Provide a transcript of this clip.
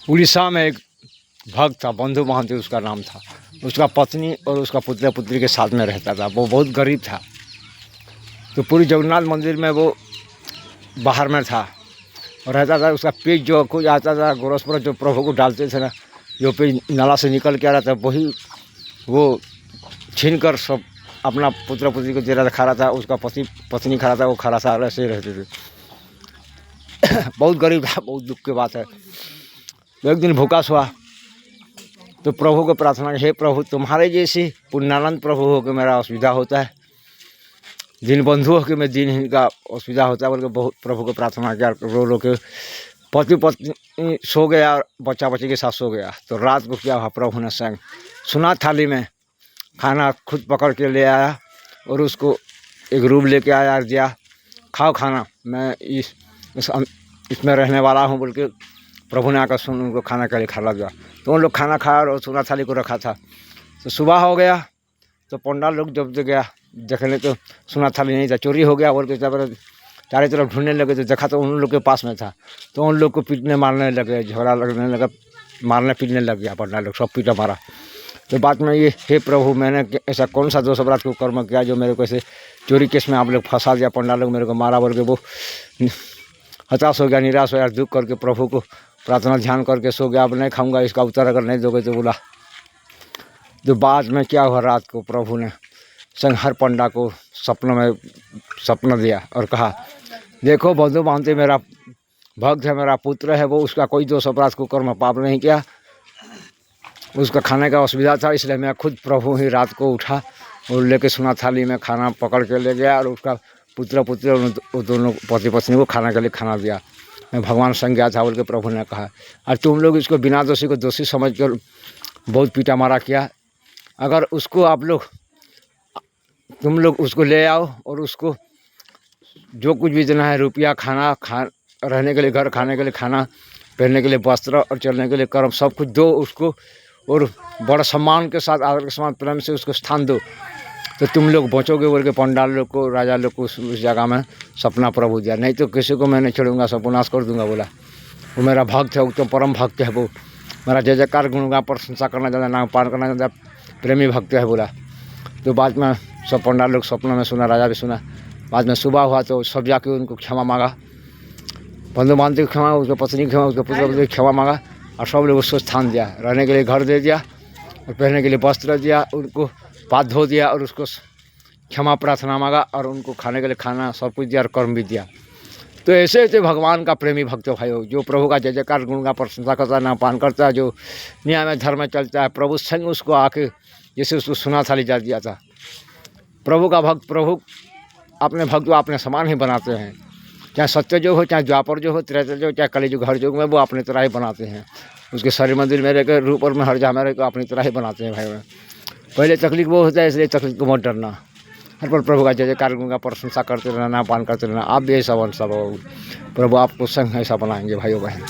उड़ीसा में एक भक्त था, बंधु महांती उसका नाम था। उसका पत्नी और उसका पुत्र पुत्री के साथ में रहता था। वो बहुत गरीब था। तो पूरी जगन्नाथ मंदिर में वो बाहर में था और रहता था। उसका पेज जो कुछ आता था गोरस पर जो प्रभु को डालते थे ना, जो पेज नाला से निकल के आ रहा था, वही वो छीन कर सब अपना पुत्र पुत्री को दे रहा था, खा रहा था। उसका पत्नी खा रहा था, वो खा रहा था, ऐसे रहते थे। बहुत गरीब था, बहुत दुख की बात है। तो एक दिन भूखा सोआ तो प्रभु को प्रार्थना, हे प्रभु, तुम्हारे जैसे पुण्यानंद प्रभु हो के मेरा असुविधा होता है, दिन बंधु हो के मैं दिन का असुविधा होता है, बोल के बहुत प्रभु को प्रार्थना किया। रो रो के पति पत्नी सो गया और बच्चा बच्ची के साथ सो गया। तो रात को क्या हुआ, प्रभु ने संग सुना थाली में खाना खुद पकड़ के ले आया और उसको एक रूम लेके आया और दिया, खाओ खाना, मैं इसमें रहने वाला हूँ, बोल के प्रभु ने आकर सुन उनको खाना के लिए खा दिया। तो उन लोग खाना खाया और सोना थाली को रखा था। तो सुबह हो गया तो पंडाल लोग जब गया देखने तो सोना थाली नहीं था, चोरी हो गया बोल के चारों तरफ ढूंढने लगे। तो देखा तो उन लोग के पास में था। तो उन लोग को पीटने मारने लगे, झगड़ा लगने लगा, मारने पीटने लग गया पंडाल लोग, सब पीटा मारा। तो बाद में ये, हे प्रभु, मैंने ऐसा कौन सा दोष अपराध को कर्म किया जो मेरे को ऐसे चोरी केस में आप लोग फंसा दिया, पंडाल लोग मेरे को मारा बोल के वो हताश हो गया, निराश हो गया, दुख करके प्रभु को प्रार्थना ध्यान करके सो गया। अब नहीं खाऊंगा, इसका उत्तर अगर नहीं दोगे तो बोला। तो बाद में क्या हुआ, रात को प्रभु ने हर पंडा को सपना दिया और कहा, देखो बंधु महांती मेरा भक्त है, मेरा पुत्र है, वो उसका कोई दोष अपराध को कर्म पाप नहीं किया, उसका खाने का असुविधा था, इसलिए मैं खुद प्रभु ही रात को उठा और लेके सोना थाली में खाना पकड़ के ले गया और उसका पुत्र पुत्री और दोनों पति पत्नी को खाना के लिए खाना दिया। मैं भगवान संग गया था बोल के प्रभु ने कहा। और तुम लोग इसको बिना दोषी को दोषी समझ कर बहुत पीटा मारा किया। अगर उसको तुम लोग उसको ले आओ और उसको जो कुछ भी देना है, रुपया, रहने के लिए घर, खाने के लिए खाना, पहनने के लिए वस्त्र और चलने के लिए कर्म, सब कुछ दो उसको और बड़ा सम्मान के साथ, आदर के साथ, प्रेम से उसको स्थान दो, तो तुम लोग बचोगे बोल के पंडाल लोग को, राजा लोग को उस जगह में सपना प्रभु दिया। नहीं तो किसी को मैं नहीं छोड़ूंगा, सर्वनाश कर दूंगा बोला। वो मेरा भक्त है, वो तो परम भक्त है, वो मेरा जय जयकार गुणगान प्रशंसा करना चाहता है, नाम पान करना चाहता है, प्रेमी भक्त है बोला। तो बाद में सब पंडाल लोग सपना में सुना, राजा भी सुना। बाद में सुबह हुआ तो सब जाके उनको क्षमा मांगा, बंधु महांती को क्षमा, उसके पत्नी की क्षमा, उसके पुत्र को क्षमा मांगा और सब लोग उसको स्थान दिया, रहने के लिए घर दे दिया और पहनने के लिए वस्त्र दिया, उनको पाद धो दिया और उसको क्षमा प्रार्थना मांगा और उनको खाने के लिए खाना सब कुछ दिया और कर्म भी दिया। तो ऐसे ऐसे भगवान का प्रेमी भक्त भाइयों, जो प्रभु का जय जयकार गुण का प्रशंसा करता है, नाम पान करता है, जो न्याय में धर्म में चलता है, प्रभु संग उसको आके जैसे उसको सोना थाली जा दिया था। प्रभु का भक्त, प्रभु अपने भक्त को अपने समान ही बनाते हैं, चाहे सत्य जो हो, चाहे द्वापर जो हो, त्रेता जो, चाहे कलियुग हर युग में, वो अपनी तरह ही बनाते हैं। उसके शरीर मंदिर में रहकर, रूप और में हर जगह में रहकर अपनी तरह ही बनाते हैं भाई। पहले तकलीफ वो होता है, इसलिए तकलीफ को मत डरना, हर पर प्रभु का जय जयकार का प्रशंसा करते रहना, नाम पान करते रहना। आप भी ऐसा बन सब प्रभु आपको संग ऐसा बनाएंगे भाइयों बहन।